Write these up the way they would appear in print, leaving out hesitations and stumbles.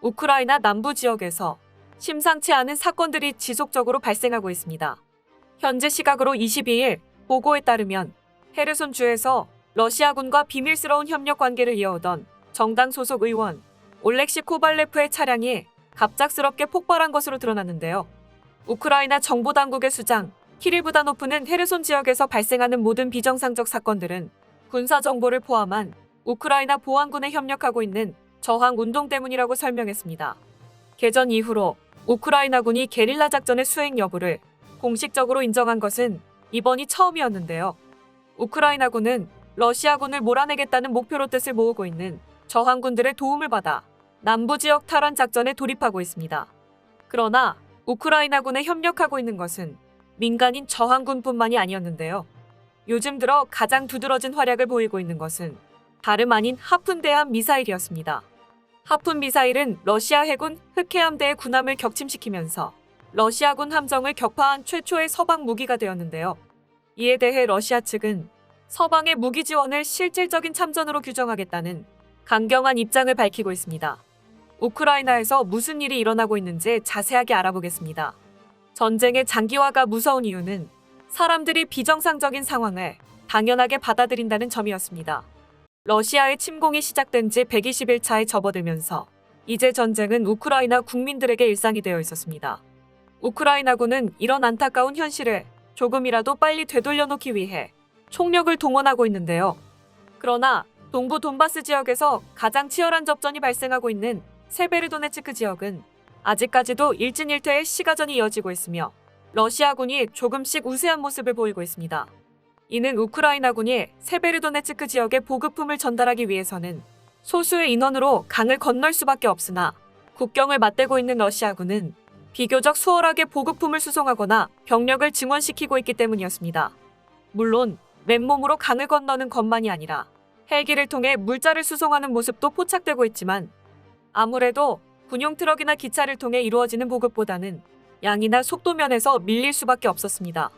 우크라이나 남부 지역에서 심상치 않은 사건들이 지속적으로 발생하고 있습니다. 현재 시각으로 22일 보고에 따르면 헤르손 주에서 러시아군과 비밀스러운 협력 관계를 이어오던 정당 소속 의원 올렉시 코발레프의 차량이 갑작스럽게 폭발한 것으로 드러났는데요. 우크라이나 정보당국의 수장 키릴 부다노프는 헤르손 지역에서 발생하는 모든 비정상적 사건들은 군사 정보를 포함한 우크라이나 보안군에 협력하고 있는 저항 운동 때문이라고 설명했습니다. 개전 이후로 우크라이나군이 게릴라 작전의 수행 여부를 공식적으로 인정한 것은 이번이 처음이었는데요. 우크라이나군은 러시아군을 몰아내겠다는 목표로 뜻을 모으고 있는 저항군들의 도움을 받아 남부 지역 탈환 작전에 돌입하고 있습니다. 그러나 우크라이나군에 협력하고 있는 것은 민간인 저항군뿐만이 아니었는데요. 요즘 들어 가장 두드러진 활약을 보이고 있는 것은 다름 아닌 하푼 대함 미사일이었습니다. 하푼 미사일은 러시아 해군 흑해함대의 군함을 격침시키면서 러시아군 함정을 격파한 최초의 서방 무기가 되었는데요. 이에 대해 러시아 측은 서방의 무기 지원을 실질적인 참전으로 규정하겠다는 강경한 입장을 밝히고 있습니다. 우크라이나에서 무슨 일이 일어나고 있는지 자세하게 알아보겠습니다. 전쟁의 장기화가 무서운 이유는 사람들이 비정상적인 상황을 당연하게 받아들인다는 점이었습니다. 러시아의 침공이 시작된 지 120일 차에 접어들면서 이제 전쟁은 우크라이나 국민들에게 일상이 되어 있었습니다. 우크라이나군은 이런 안타까운 현실을 조금이라도 빨리 되돌려놓기 위해 총력을 동원하고 있는데요. 그러나 동부 돈바스 지역에서 가장 치열한 접전이 발생하고 있는 세베르도네츠크 지역은 아직까지도 일진일퇴의 시가전이 이어지고 있으며 러시아군이 조금씩 우세한 모습을 보이고 있습니다. 이는 우크라이나군이 세베르도네츠크 지역에 보급품을 전달하기 위해서는 소수의 인원으로 강을 건널 수밖에 없으나 국경을 맞대고 있는 러시아군은 비교적 수월하게 보급품을 수송하거나 병력을 증원시키고 있기 때문이었습니다. 물론 맨몸으로 강을 건너는 것만이 아니라 헬기를 통해 물자를 수송하는 모습도 포착되고 있지만 아무래도 군용 트럭이나 기차를 통해 이루어지는 보급보다는 양이나 속도 면에서 밀릴 수밖에 없었습니다.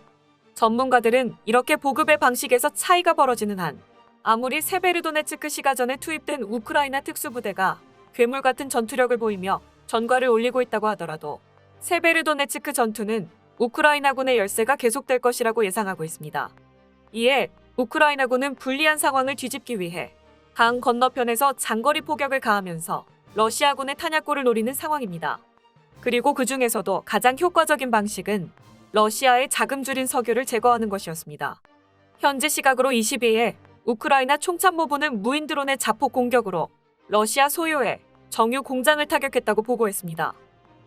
전문가들은 이렇게 보급의 방식에서 차이가 벌어지는 한 아무리 세베르도네츠크 시가전에 투입된 우크라이나 특수부대가 괴물 같은 전투력을 보이며 전과를 올리고 있다고 하더라도 세베르도네츠크 전투는 우크라이나군의 열세가 계속될 것이라고 예상하고 있습니다. 이에 우크라이나군은 불리한 상황을 뒤집기 위해 강 건너편에서 장거리 포격을 가하면서 러시아군의 탄약고를 노리는 상황입니다. 그리고 그 중에서도 가장 효과적인 방식은 러시아의 자금 줄인 석유를 제거하는 것이었습니다. 현재 시각으로 22일 우크라이나 총참모부는 무인 드론의 자폭 공격으로 러시아 소유의 정유 공장을 타격했다고 보고했습니다.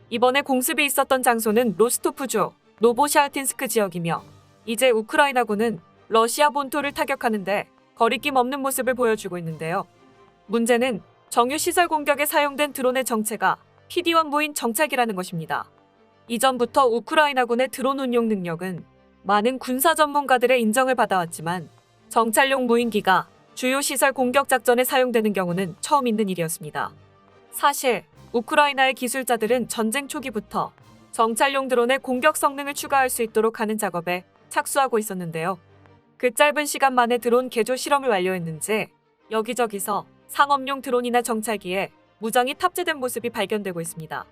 이번에 공습이 있었던 장소는 로스토프주 노보샤흐틴스크 지역이며 이제 우크라이나군은 러시아 본토를 타격하는데 거리낌 없는 모습을 보여주고 있는데요. 문제는 정유시설 공격에 사용된 드론의 정체가 PD-1 무인 정찰기라는 것입니다. 이전부터 우크라이나군의 드론 운용 능력은 많은 군사 전문가들의 인정을 받아왔지만 정찰용 무인기가 주요 시설 공격 작전에 사용되는 경우는 처음 있는 일이었습니다. 사실 우크라이나의 기술자들은 전쟁 초기부터 정찰용 드론의 공격 성능을 추가할 수 있도록 하는 작업에 착수하고 있었는데요. 그 짧은 시간 만에 드론 개조 실험을 완료했는지 여기저기서 상업용 드론이나 정찰기에 무장이 탑재된 모습이 발견되고 있습니다.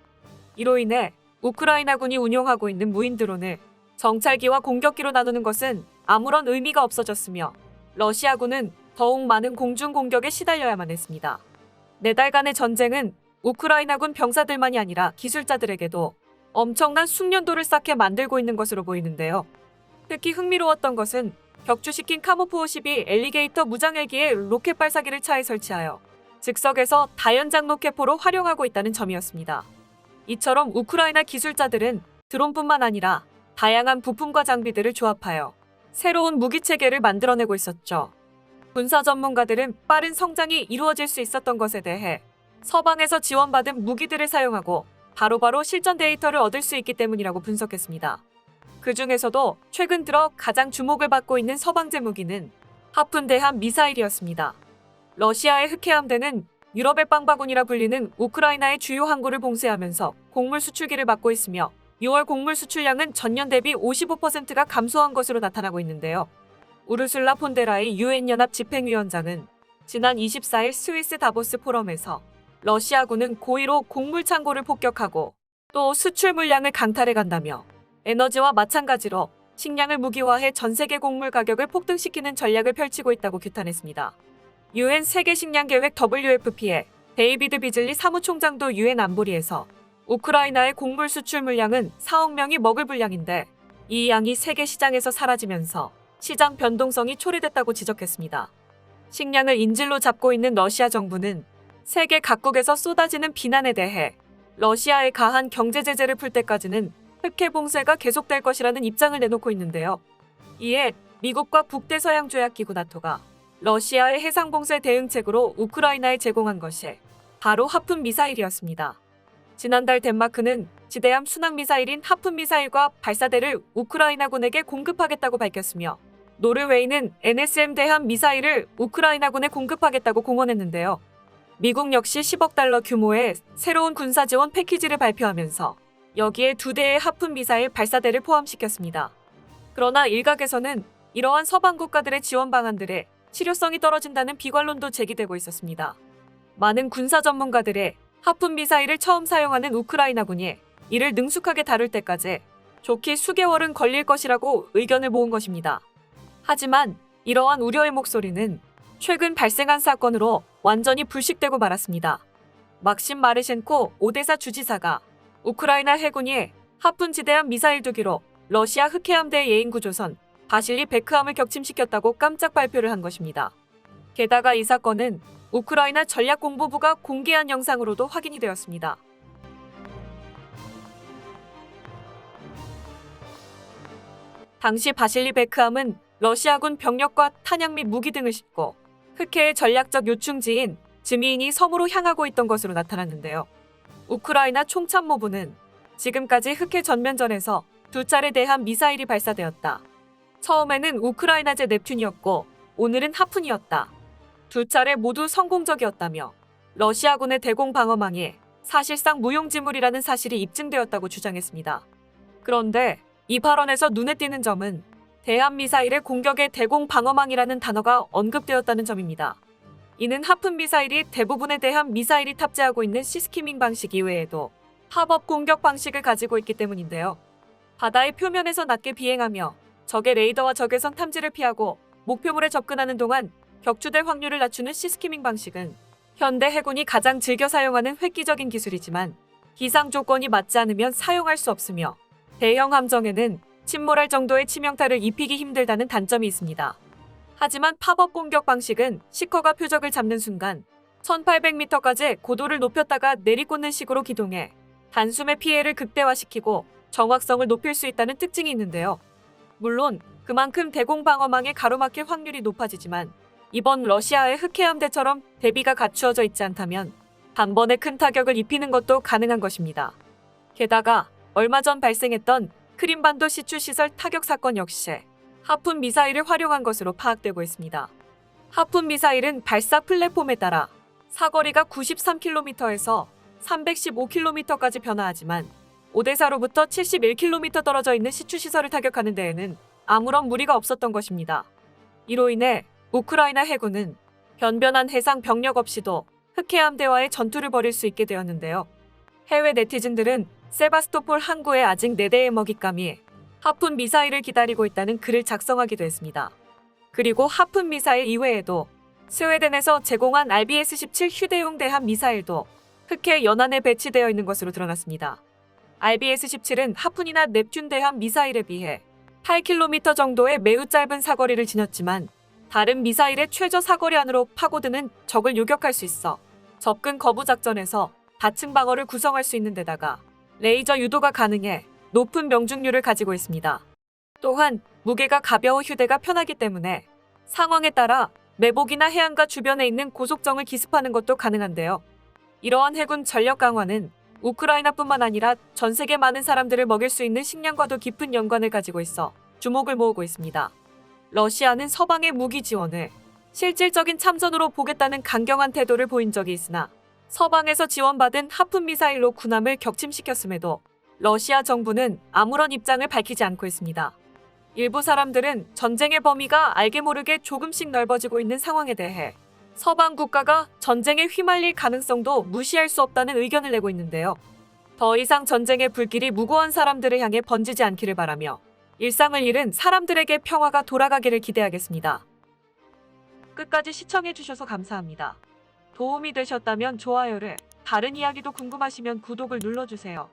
이로 인해 우크라이나군이 운용하고 있는 무인 드론을 정찰기와 공격기로 나누는 것은 아무런 의미가 없어졌으며 러시아군은 더욱 많은 공중 공격에 시달려야만 했습니다. 4달간의 전쟁은 우크라이나군 병사들만이 아니라 기술자들에게도 엄청난 숙련도를 쌓게 만들고 있는 것으로 보이는데요. 특히 흥미로웠던 것은 격추시킨 카모프-52 엘리게이터 무장헬기에 로켓 발사기를 차에 설치하여 즉석에서 다연장 로켓포로 활용하고 있다는 점이었습니다. 이처럼 우크라이나 기술자들은 드론뿐만 아니라 다양한 부품과 장비들을 조합하여 새로운 무기체계를 만들어내고 있었죠. 군사 전문가들은 빠른 성장이 이루어질 수 있었던 것에 대해 서방에서 지원받은 무기들을 사용하고 바로바로 실전 데이터를 얻을 수 있기 때문이라고 분석했습니다. 그 중에서도 최근 들어 가장 주목을 받고 있는 서방제 무기는 하푼 대함 미사일이었습니다. 러시아의 흑해함대는 유럽의 빵바구니라 불리는 우크라이나의 주요 항구를 봉쇄하면서 곡물 수출기를 막고 있으며 6월 곡물 수출량은 전년 대비 55%가 감소한 것으로 나타나고 있는데요. 우르술라 폰데라이 유엔 연합 집행위원장은 지난 24일 스위스 다보스 포럼에서 러시아군은 고의로 곡물 창고를 폭격하고 또 수출 물량을 강탈해 간다며 에너지와 마찬가지로 식량을 무기화해 전 세계 곡물 가격을 폭등시키는 전략을 펼치고 있다고 규탄했습니다. 유엔 세계 식량 계획 WFP의 데이비드 비즐리 사무총장도 유엔 안보리에서 우크라이나의 곡물 수출 물량은 4억 명이 먹을 분량인데 이 양이 세계 시장에서 사라지면서 시장 변동성이 초래됐다고 지적했습니다. 식량을 인질로 잡고 있는 러시아 정부는 세계 각국에서 쏟아지는 비난에 대해 러시아에 가한 경제 제재를 풀 때까지는 흑해 봉쇄가 계속될 것이라는 입장을 내놓고 있는데요. 이에 미국과 북대서양조약기구 나토가 러시아의 해상 봉쇄 대응책으로 우크라이나에 제공한 것이 바로 하푼 미사일이었습니다. 지난달 덴마크는 지대함 순항 미사일인 하푼 미사일과 발사대를 우크라이나군에게 공급하겠다고 밝혔으며 노르웨이는 NSM 대함 미사일을 우크라이나군에 공급하겠다고 공언했는데요. 미국 역시 10억 달러 규모의 새로운 군사 지원 패키지를 발표하면서 여기에 2대의 하푼 미사일 발사대를 포함시켰습니다. 그러나 일각에서는 이러한 서방 국가들의 지원 방안들의 실효성이 떨어진다는 비관론도 제기되고 있었습니다. 많은 군사 전문가들의 하푼 미사일을 처음 사용하는 우크라이나군이 이를 능숙하게 다룰 때까지 좋게 수개월은 걸릴 것이라고 의견을 모은 것입니다. 하지만 이러한 우려의 목소리는 최근 발생한 사건으로 완전히 불식되고 말았습니다. 막심 마르셴코 오데사 주지사가 우크라이나 해군이 하푼 지대함 미사일 2기로 러시아 흑해함대 예인구조선 바실리 베크함을 격침시켰다고 깜짝 발표를 한 것입니다. 게다가 이 사건은 우크라이나 전략공보부가 공개한 영상으로도 확인이 되었습니다. 당시 바실리 베크함은 러시아군 병력과 탄약 및 무기 등을 싣고 흑해의 전략적 요충지인 즈미인이 섬으로 향하고 있던 것으로 나타났는데요. 우크라이나 총참모부는 지금까지 흑해 전면전에서 2차례 대함 미사일이 발사되었다. 처음에는 우크라이나제 넵튠이었고 오늘은 하푼이었다. 2차례 모두 성공적이었다며 러시아군의 대공 방어망이 사실상 무용지물이라는 사실이 입증되었다고 주장했습니다. 그런데 이 발언에서 눈에 띄는 점은 대함 미사일의 공격에 대공 방어망이라는 단어가 언급되었다는 점입니다. 이는 하푼 미사일이 대부분의 대함 미사일이 탑재하고 있는 시스키밍 방식 이외에도 팝업 공격 방식을 가지고 있기 때문인데요. 바다의 표면에서 낮게 비행하며 적의 레이더와 적외선 탐지를 피하고 목표물에 접근하는 동안 격추될 확률을 낮추는 시스키밍 방식은 현대 해군이 가장 즐겨 사용하는 획기적인 기술이지만 기상 조건이 맞지 않으면 사용할 수 없으며 대형 함정에는 침몰할 정도의 치명타를 입히기 힘들다는 단점이 있습니다. 하지만 팝업 공격 방식은 시커가 표적을 잡는 순간 1800m까지 고도를 높였다가 내리꽂는 식으로 기동해 단숨에 피해를 극대화시키고 정확성을 높일 수 있다는 특징이 있는데요. 물론 그만큼 대공 방어망에 가로막힐 확률이 높아지지만 이번 러시아의 흑해함대처럼 대비가 갖추어져 있지 않다면 단번에 큰 타격을 입히는 것도 가능한 것입니다. 게다가 얼마 전 발생했던 크림반도 시추 시설 타격 사건 역시 하푼 미사일을 활용한 것으로 파악되고 있습니다. 하푼 미사일은 발사 플랫폼에 따라 사거리가 93km에서 315km까지 변화하지만 오데사로부터 71km 떨어져 있는 시추 시설을 타격하는 데에는 아무런 무리가 없었던 것입니다. 이로 인해 우크라이나 해군은 변변한 해상 병력 없이도 흑해함대와의 전투를 벌일 수 있게 되었는데요. 해외 네티즌들은 세바스토폴 항구에 아직 4대의 먹잇감이 하푼 미사일을 기다리고 있다는 글을 작성하기도 했습니다. 그리고 하푼 미사일 이외에도 스웨덴에서 제공한 RBS-17 휴대용 대함 미사일도 흑해 연안에 배치되어 있는 것으로 드러났습니다. RBS-17은 하푼이나 넵튠 대함 미사일에 비해 8km 정도의 매우 짧은 사거리를 지녔지만 다른 미사일의 최저 사거리 안으로 파고드는 적을 요격할 수 있어 접근 거부 작전에서 다층 방어를 구성할 수 있는 데다가 레이저 유도가 가능해 높은 명중률을 가지고 있습니다. 또한 무게가 가벼워 휴대가 편하기 때문에 상황에 따라 매복이나 해안가 주변에 있는 고속정을 기습하는 것도 가능한데요. 이러한 해군 전력 강화는 우크라이나뿐만 아니라 전 세계 많은 사람들을 먹일 수 있는 식량과도 깊은 연관을 가지고 있어 주목을 모으고 있습니다. 러시아는 서방의 무기 지원을 실질적인 참전으로 보겠다는 강경한 태도를 보인 적이 있으나 서방에서 지원받은 하푼 미사일로 군함을 격침시켰음에도 러시아 정부는 아무런 입장을 밝히지 않고 있습니다. 일부 사람들은 전쟁의 범위가 알게 모르게 조금씩 넓어지고 있는 상황에 대해 서방 국가가 전쟁에 휘말릴 가능성도 무시할 수 없다는 의견을 내고 있는데요. 더 이상 전쟁의 불길이 무고한 사람들을 향해 번지지 않기를 바라며 일상을 잃은 사람들에게 평화가 돌아가기를 기대하겠습니다. 끝까지 시청해주셔서 감사합니다. 도움이 되셨다면 좋아요를, 다른 이야기도 궁금하시면 구독을 눌러주세요.